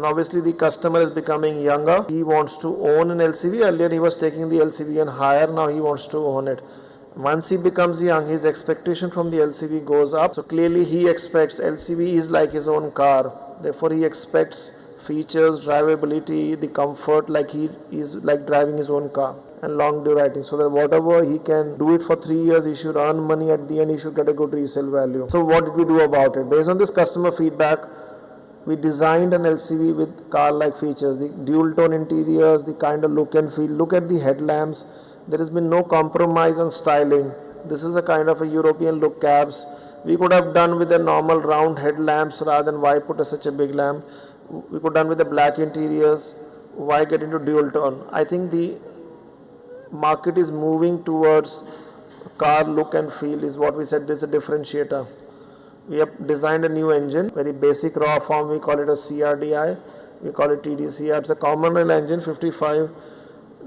And obviously the customer is becoming younger. He wants to own an LCV. Earlier he was taking the LCV on hire. Now he wants to own it. Once he becomes young, his expectation from the LCV goes up. So clearly he expects LCV is like his own car. Therefore he expects features, drivability, the comfort like he is like driving his own car, and long duration, so that whatever he can do it for 3 years, he should earn money at the end, he should get a good resale value. So what did we do about it? Based on this customer feedback, we designed an LCV with car-like features, the dual tone interiors, the kind of look and feel. Look at the headlamps. There has been no compromise on styling. This is a kind of a European look cabs. We could have done with the normal round headlamps rather than why put such a big lamp. We could have done with the black interiors. Why get into dual tone? I think the market is moving towards car look and feel is what we said is a differentiator. We have designed a new engine, very basic raw form. We call it a CRDI. We call it TDCR. It's a common rail engine, 55.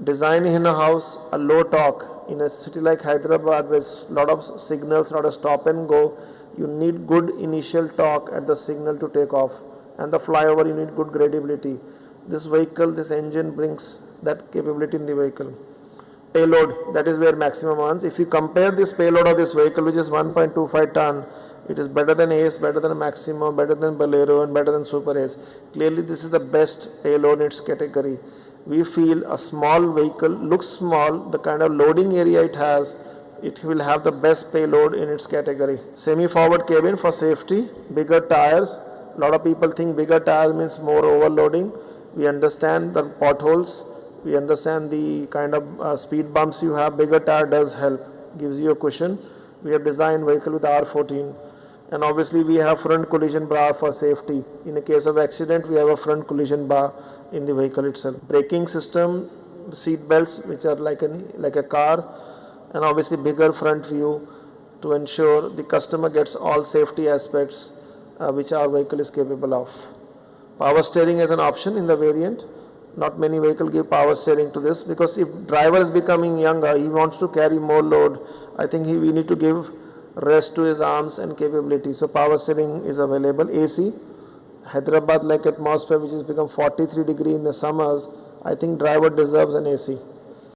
Designed in a house, a low torque. In a city like Hyderabad, with a lot of signals, lot of stop and go, you need good initial torque at the signal to take off. And the flyover, you need good gradability. This vehicle, this engine brings that capability in the vehicle. Payload, that is where maximum earns. If you compare this payload of this vehicle, which is 1.25 ton, it is better than Ace, better than Maximo, better than Bolero, and better than Super Ace. Clearly, this is the best payload in its category. We feel a small vehicle looks small, the kind of loading area it has, it will have the best payload in its category. Semi-forward cabin for safety, bigger tires. A lot of people think bigger tires means more overloading. We understand the potholes. We understand the kind of speed bumps you have. Bigger tire does help, gives you a cushion. We have designed vehicle with R14. And obviously we have front collision bar for safety. In a case of accident, we have a front collision bar in the vehicle itself. Braking system, seat belts, which are like a car, and obviously bigger front view to ensure the customer gets all safety aspects which our vehicle is capable of. Power steering is an option in the variant. Not many vehicles give power steering to this, because if driver is becoming younger, he wants to carry more load. I think we need to give rest to his arms and capability. So power steering is available. AC, Hyderabad like atmosphere which has become 43 degrees in the summers, I think driver deserves an AC.